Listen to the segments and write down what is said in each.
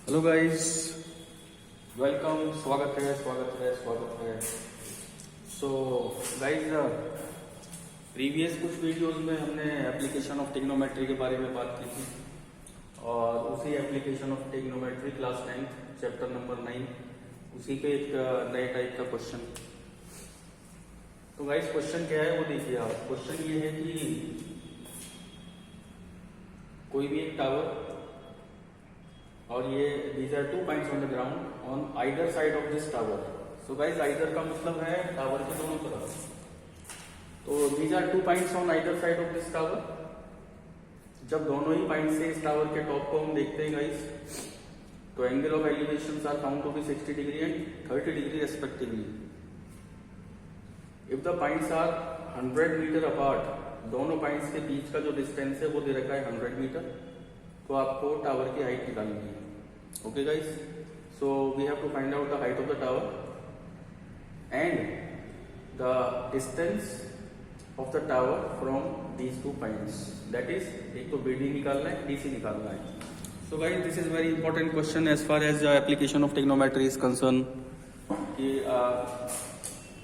Hello guys, welcome. स्वागत है। So guys, previous कुछ वीडियोस में हमने एप्लीकेशन ऑफ ट्रिग्नोमेट्री के बारे में बात की थी और उसी application of trigonometry class 9 chapter number 9 उसी पे एक नए टाइप का क्वेश्चन। तो गाइस क्वेश्चन क्या है वो देखिए आप। क्वेश्चन ये है कि कोई भी एक टावर और ये these are 2 points on the ground on either side of this tower. So guys, either का मतलब है टावर के दोनों तरफ। तो these are 2 points on either side of this tower. जब दोनों ही पॉइंट से इस टावर के टॉप को हम देखते हैं गाइस, तो angle of elevation are found to be 60 degree and 30 degree respectively. If the points are 100 meter apart, दोनों पॉइंट्स के बीच का जो डिस्टेंस है वो दे रखा है 100 मीटर, तो आपको टावर की हाइट निकालनी है। Okay guys, so we have to find out the height of the tower and the distance of the tower from these 2 points. That is, एक तो BD निकालना है, DC निकालना है। So guys, this is very important question as far as application of trigonometry is concern. कि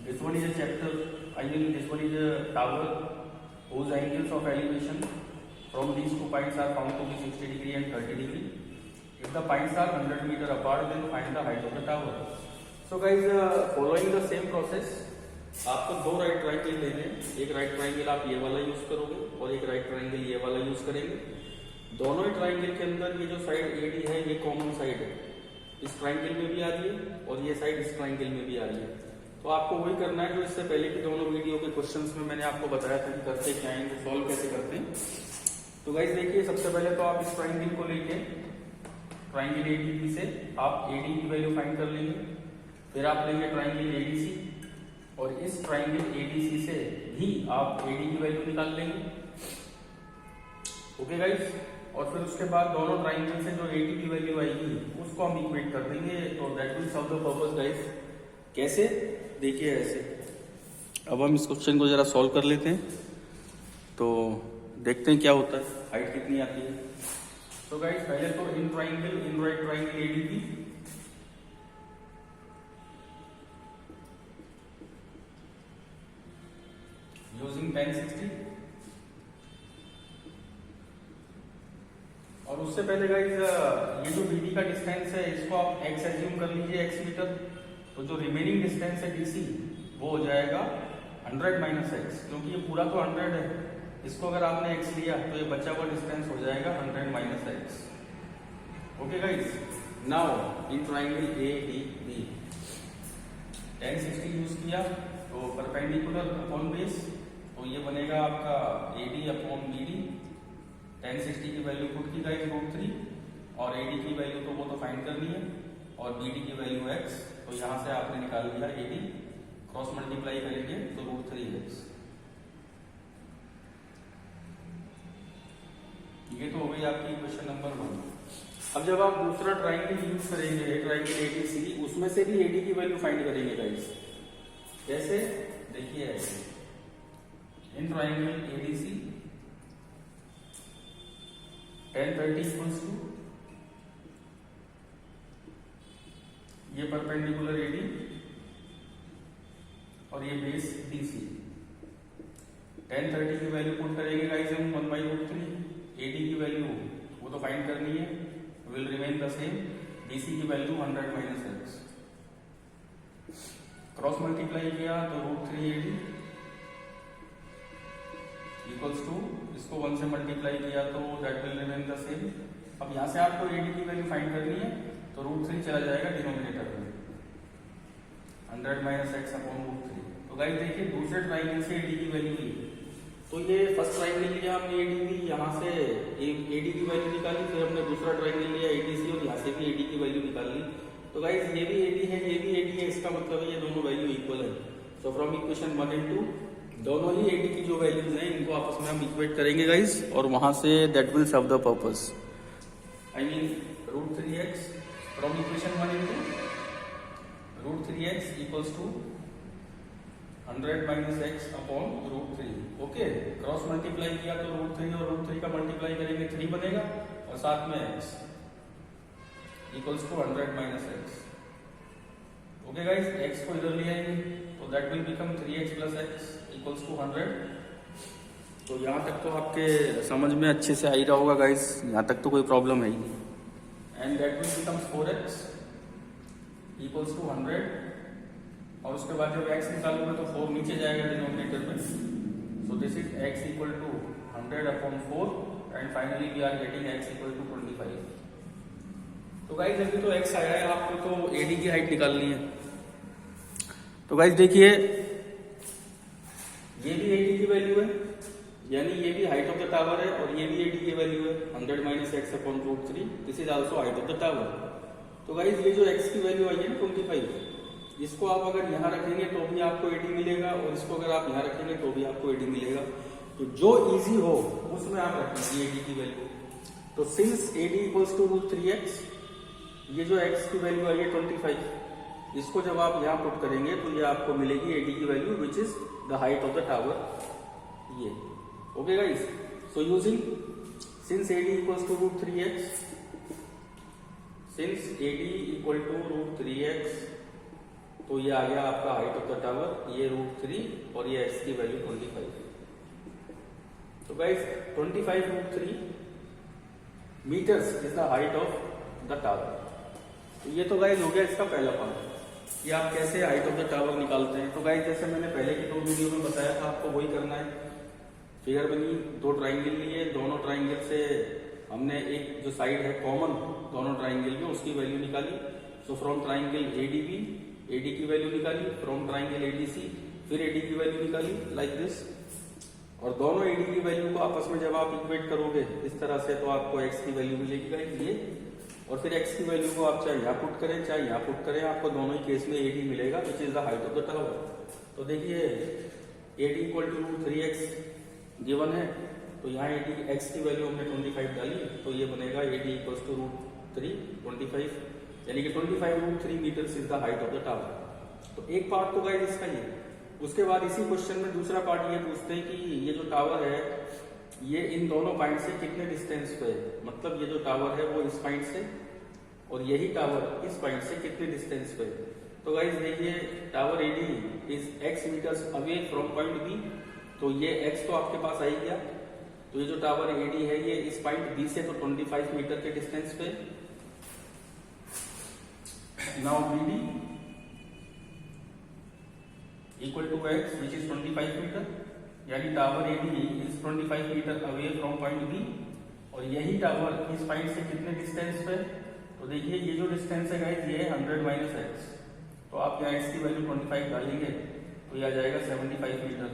this one is a chapter, I mean this one is a tower whose angles of elevation from these 2 points are found to be 60 degree and 30 degree. If the points are 100 meter apart, then find the height of the tower. So guys, following the same process, आपको 2 right triangle लेने हैं। एक right triangle आप ये वाला use करोगे और एक राइट ट्राइंगल ये वाला यूज करेंगे। दोनों ही ट्राइंगल के अंदर ये जो साइड AD है ये कॉमन साइड है, इस ट्राइंगल में भी आ रही है और ये साइड इस ट्राइंगल में भी आ रही है। तो आपको वही करना है जो इससे पहले की दोनों वीडियो के क्वेश्चंस में मैंने आपको बताया था कि करते क्या है, इनको सॉल्व कैसे करते हैं। तो गाइस देखिए, सबसे पहले तो आप इस ट्राइंगल को लेके ट्राइंगल ADB से आप AD की वैल्यू फाइंड कर लेंगे। फिर आप लेंगे ट्राइंगल ADC और इस ट्राइंगल ADC से भी आप AD की वैल्यू निकाल लेंगे। ओके गाइस, और फिर उसके बाद दोनों ट्राइंगल से जो AD की वैल्यू आएगी उसको हम इक्वेट कर देंगे। तो that will solve the purpose guys. कैसे? देखिए ऐसे। अब हम इस क्वेश्चन को जरा सॉल्व कर लेते हैं, तो देखते हैं क्या होता है, हाइट कितनी आती है। तो गाइस पहले तो in right triangle ADB using 1060, और उससे पहले गाइस ये जो BD का डिस्टेंस है इसको आप x एज्यूम कर लीजिए, x मीटर। तो जो रिमेनिंग डिस्टेंस है DC वो हो जाएगा 100 माइनस x, क्योंकि ये पूरा तो 100 है, इसको अगर आपने x लिया तो ये बचा हुआ डिस्टेंस हो जाएगा 100 minus x। Okay guys, now in triangle ADB 1060 use किया तो परपेंडिकुलर अपॉन बेस, तो ये बनेगा आपका AD अपॉन BD। 1060 की वैल्यू पुट की गाइस √3 और AD की वैल्यू तो वो तो फाइंड करनी है और BD की वैल्यू x। तो यहां से आपने निकाल लिया AD, क्रॉस मल्टीप्लाई करेंगे तो √3x। ये तो हो गई आपकी क्वेश्चन नंबर 1। अब जब आप दूसरा ट्राइंगल यूज करेंगे, ट्राइंगल ADC, उसमें से भी AD की वैल्यू फाइंड करेंगे गाइस। कैसे? देखिए ऐसे, in triangle ADC 1030 equals to ये परपेंडिकुलर AD और ये बेस DC। 1030 की वैल्यू पुट करेंगे गाइस हम 1/√3। AD की वैल्यू वो तो फाइंड करनी है, will remain the same. DC की value 100 minus x। Cross multiply किया तो √3 AD इक्वल्स टू, इसको 1 से मल्टीप्लाई किया तो that will remain the same. अब यहां से आपको AD की वैल्यू फाइंड करनी है, तो √3 चला जाएगा डिनोमिनेटर में, 100 माइनस x अपॉन √3। तो गाइस देखिए, दूसरे ट्राइंगल से AD की वैल्यू ली, तो ये फर्स्ट ट्राइंगल लिया हमने ADB, यहाँ से AD की वैल्यू निकाली, फिर हमने दूसरा ट्राइंगल लिया ADC और यहाँ से भी AD की वैल्यू निकाल ली। तो गाइस ये भी AD है, ये भी AD है, इसका मतलब है ये दोनों वैल्यू इक्वल है। सो फ्रॉम इक्वेशन 1 and 2 दोनों ही AD की जो वैल्यूज हैं इनको आपस में हम इक्वेट करेंगे गाइस, और वहां से that will serve the purpose. I mean √3x from equation 1 into √3x equals to 100 minus x upon √3। Okay, cross multiply किया तो √3 और √3 का मल्टीप्लाई करेंगे 3 बनेगा और साथ में x। Equals to 100 minus x. Okay guys, x को इधर ले आएंगे तो that will become 3x plus x equals to 100। तो यहाँ तक तो आपके समझ में अच्छे से आ ही रहा होगा गाइस, यहाँ तक तो कोई प्रॉब्लम है ही नहीं। And that will becomes 4x equals to 100। और उसके बाद जब x निकालोगे तो 4 नीचे जाएगा डिनोमिनेटर में। So this is x equal to 100 upon 4 and finally we are getting x equal to 25। तो गाइस अभी तो x आया है, आपको तो AD की हाइट निकालनी है। तो गाइस देखिए, ये भी AD की वैल्यू है, यानी ये भी हाइट ऑफ द टावर है और ये भी AD की वैल्यू है 100 minus x upon root 3। This is also height of the tower. तो गाइस ये जो x की वैल्यू आई है ना 25, इसको आप अगर यहाँ रखेंगे तो भी आपको AD मिलेगा और इसको अगर आप यहाँ रखेंगे तो भी आपको AD मिलेगा। तो जो इजी हो उसमें आप रखेंगे AD की वैल्यू। तो since AD equals to root 3x, ये जो x की वैल्यू आई है 25, इसको जब आप यहाँ पुट करेंगे तो ये आपको मिलेगी AD की value which is the height of the tower. ये okay guys, so using since AD equals to root 3x, since AD equal to root 3x, तो ये आ गया आपका हाइट ऑफ द टावर, ये रूट 3 और ये x की वैल्यू 25। तो guys 25 root 3 metres is the height of the tower. तो ये तो गाइस हो गया इसका पहला पार्ट कि आप कैसे हाइट ऑफ द टावर निकालते हैं। तो गाइस जैसे मैंने पहले की 2 वीडियो में बताया था, आपको वही करना है। फिगर बनी, 2 ट्राइंगल लिए, दोनों ट्राइंगल से हमने एक जो साइड है कॉमन दोनों ट्राइंगल में, उसकी वैल्यू निकाली। So from triangle ADB AD की वैल्यू निकाली, फ्रॉम ट्राइंगल ADC फिर AD की वैल्यू निकाली, लाइक दिस। और दोनों AD की वैल्यू को आपस में जब आप इक्वेट करोगे इस तरह से, तो आपको x की वैल्यू मिलेगी गाइस ये। और फिर x की वैल्यू को आप चाहे यहाँ पुट करें चाहे यहाँ पुट करें, आपको दोनों ही केस में AD मिलेगा which is the height of the tower. तो देखिए AD equal to root 3x given है, तो यहाँ AD x की वैल्यू हमने 25 डाली, तो ये बनेगा AD इक्वल टू रूट 3 25, यानी कि 25 root 3 metres is the height of the tower. तो एक पार्ट तो गाइस इसका ये। उसके बाद इसी क्वेश्चन में दूसरा पार्ट ये पूछते हैं कि ये जो टावर है ये इन दोनों पॉइंट से कितने डिस्टेंस पे है। मतलब ये जो टावर है वो इस पॉइंट से और यही टावर इस पॉइंट से कितने डिस्टेंस पे है। तो गाइस देखिए, tower AD is x meters away from point B, तो ये x तो आपके पास आ ही गया। तो ये जो टावर AD है ये इस पॉइंट B से तो 25 मीटर के डिस्टेंस पे। Now BD equal to x which is 25 metre, यानी tower AD is 25 metre away from point B और यही टावर इस पॉइंट से कितने डिस्टेंस पे। तो देखिए ये जो डिस्टेंस है गाइस ये 100 माइनस एक्स, तो आप यहाँ x की वैल्यू 25 डालेंगे तो ये आ जाएगा 75 मीटर।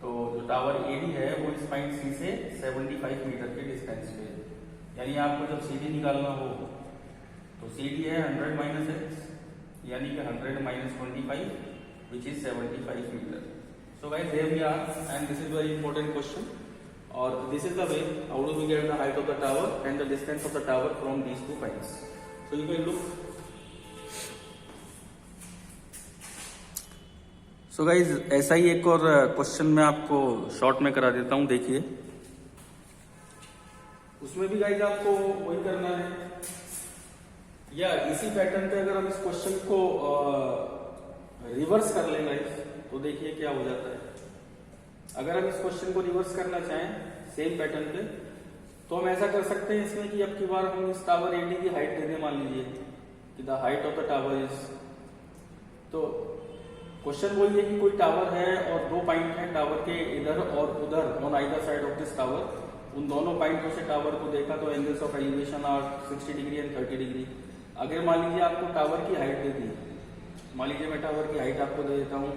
तो जो टावर AD है वो इस पॉइंट C से 75 मीटर के डिस्टेंस पे, यानी आपको जब CD निकालना हो तो CD है 100 माइनस एक्स, यानी कि 100 minus 25 which is 75 meter. So guys, here we are, and this is very important question. Or this is the way how do we get the height of the tower and the distance of the tower from these 2 points. So you can look. So guys, ऐसा ही एक और question मैं आपको short में करा देता हूँ। देखिए उसमें भी गाइज आपको वही करना है, या इसी पैटर्न पे अगर हम इस क्वेश्चन को रिवर्स कर लेंगे तो देखिए क्या हो जाता है। अगर हम इस क्वेश्चन को रिवर्स करना चाहें सेम पैटर्न पे, तो हम ऐसा कर सकते हैं इसमें कि अब की बार हम इस टावर AD की हाइट दे दें। मान लीजिए कि the height of the tower is, तो क्वेश्चन वही है कि कोई टावर है और 2 पॉइंट हैं टावर के इधर और उधर on either side of this tower. उन दोनों पॉइंटों से टावर को देखा तो angles of elevation are 60 degree and 30 degree. अगर मान लीजिए आपको टावर की हाइट दे दी, मान लीजिए मैं टावर की हाइट आपको दे देता हूँ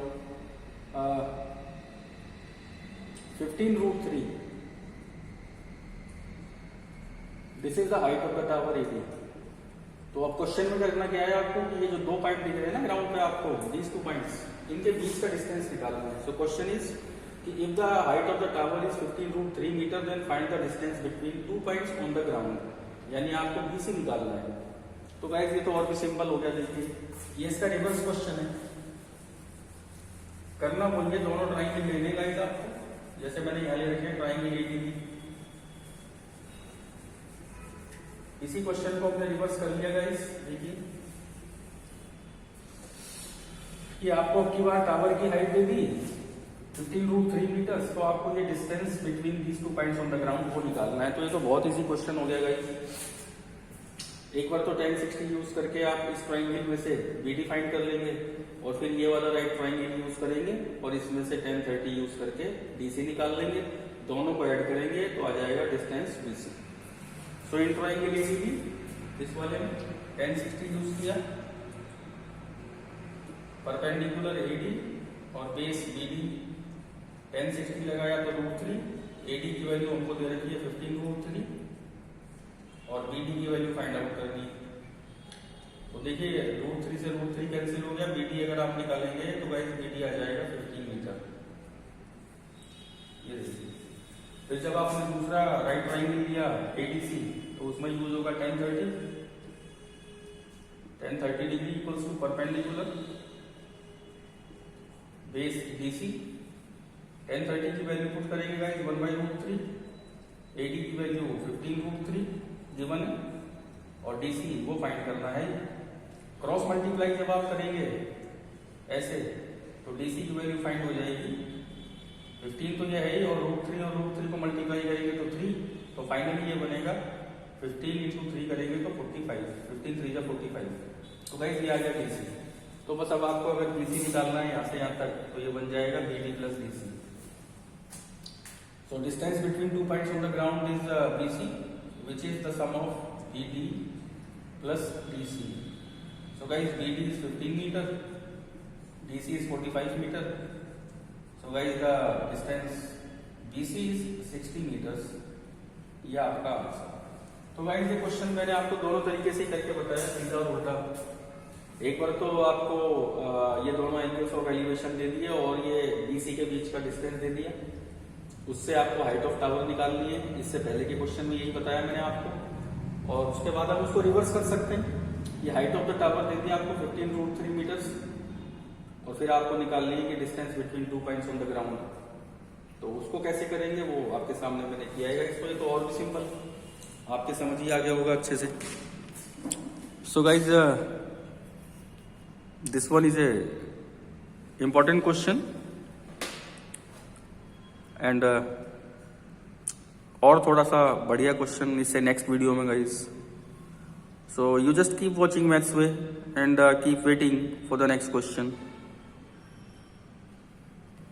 15 root 3, this is the height of the tower AD। तो अब क्वेश्चन में करना क्या है आपको कि ये जो 2 पॉइंट दिख रहे हैं ना ग्राउंड पे आपको, दीज 2 पॉइंट्स, इनके बीच का डिस्टेंस निकालना है। सो क्वेश्चन इज कि if the height of the tower is 15 root 3 meter then find the distance between 2 points on the ground, यानी आपको BC निकालना है। तो गाइस ये तो और भी सिंपल हो गया। देखिए ये इसका रिवर्स क्वेश्चन है। करना बोलिए दोनों ट्राइंगल लेने गाइस आपको, जैसे मैंने यहाँ ले रखे हैं ट्राइंगल ADB, इसी क्वेश्चन को हमने रिवर्स कर लिया गाइस। देखिए कि आपको अब की बार टावर की हाइट दे दी 15√3 मीटर्स, तो आपको ये distance between these 2 points on the ground को निकालना है। तो ये तो बहुत इजी क्वेश्चन हो गया गाइस। एक बार तो 1060 यूज करके आप इस ट्राइंगल में से BD फाइंड कर लेंगे और फिर ये वाला राइट ट्राइंगल यूज करेंगे और इसमें से 1030 यूज करके DC निकाल लेंगे। दोनों को ऐड करेंगे तो आ जाएगा distance BC। So in triangle ABD इस वाले में 1060 यूज किया, परपेंडिकुलर AD और बेस BD 1060 लगाया तो √3, AD की वैल्यू हमको दे रखी है 15√3 और BD की वैल्यू फाइंड आउट करनी है। तो देखिए √3 से √3 कैंसिल हो गया, BD अगर आप निकालेंगे तो गाइस BD आ जाएगा 15 मीटर। ये देखिए फिर जब आपने दूसरा राइट ट्राइंगल लिया ADC तो उसमें यूज होगा 1030 degree equals to perpendicular base DC। 1030 की वैल्यू पुट करेंगे गाइस 1/√3, AD की वैल्यू 15√3 गिवन है और DC वो फाइंड करना है। क्रॉस मल्टीप्लाई जब आप करेंगे ऐसे तो DC की वैल्यू फाइंड हो जाएगी 15 तो ये है ही और √3 और √3 को मल्टीप्लाई करेंगे तो 3, तो फाइनली ये बनेगा 15 × 3 करेंगे तो 45, 15 3 जा 45। तो गाइस ये आ गया DC। तो बस अब आपको अगर BC निकालना है यहाँ से यहाँ तक तो ये बन जाएगा BD + DC। So distance between 2 points on the ground is BC, which is the sum of BD plus DC. So guys, BD is 15 meter, DC is 45 meter. So guys, the distance BC is 60 meters. ये आपका answer. तो guys ये question मैंने आपको दोनों तरीके से करके बताया, सीधा और उल्टा। एक बार तो आपको ये दोनों एंगल्स ऑफ एलिवेशन दे दिए और ये BC के बीच का डिस्टेंस दे दिया, उससे आपको हाइट ऑफ टावर निकालनी है। इससे पहले के क्वेश्चन में यही बताया मैंने आपको। और उसके बाद आप उसको रिवर्स कर सकते हैं। ये हाइट ऑफ द टावर दे दिया आपको 15√3 मीटर्स और फिर आपको निकालनी है कि distance between 2 points on the ground. तो उसको कैसे करेंगे वो आपके सामने मैंने किया है। इसको ये तो और भी सिंपल, आपके समझ ही आ गया होगा अच्छे से। So guys this one is a important question and और थोड़ा सा बढ़िया क्वेश्चन इससे नेक्स्ट वीडियो में guys. So you just keep watching maths way and keep waiting for the next question.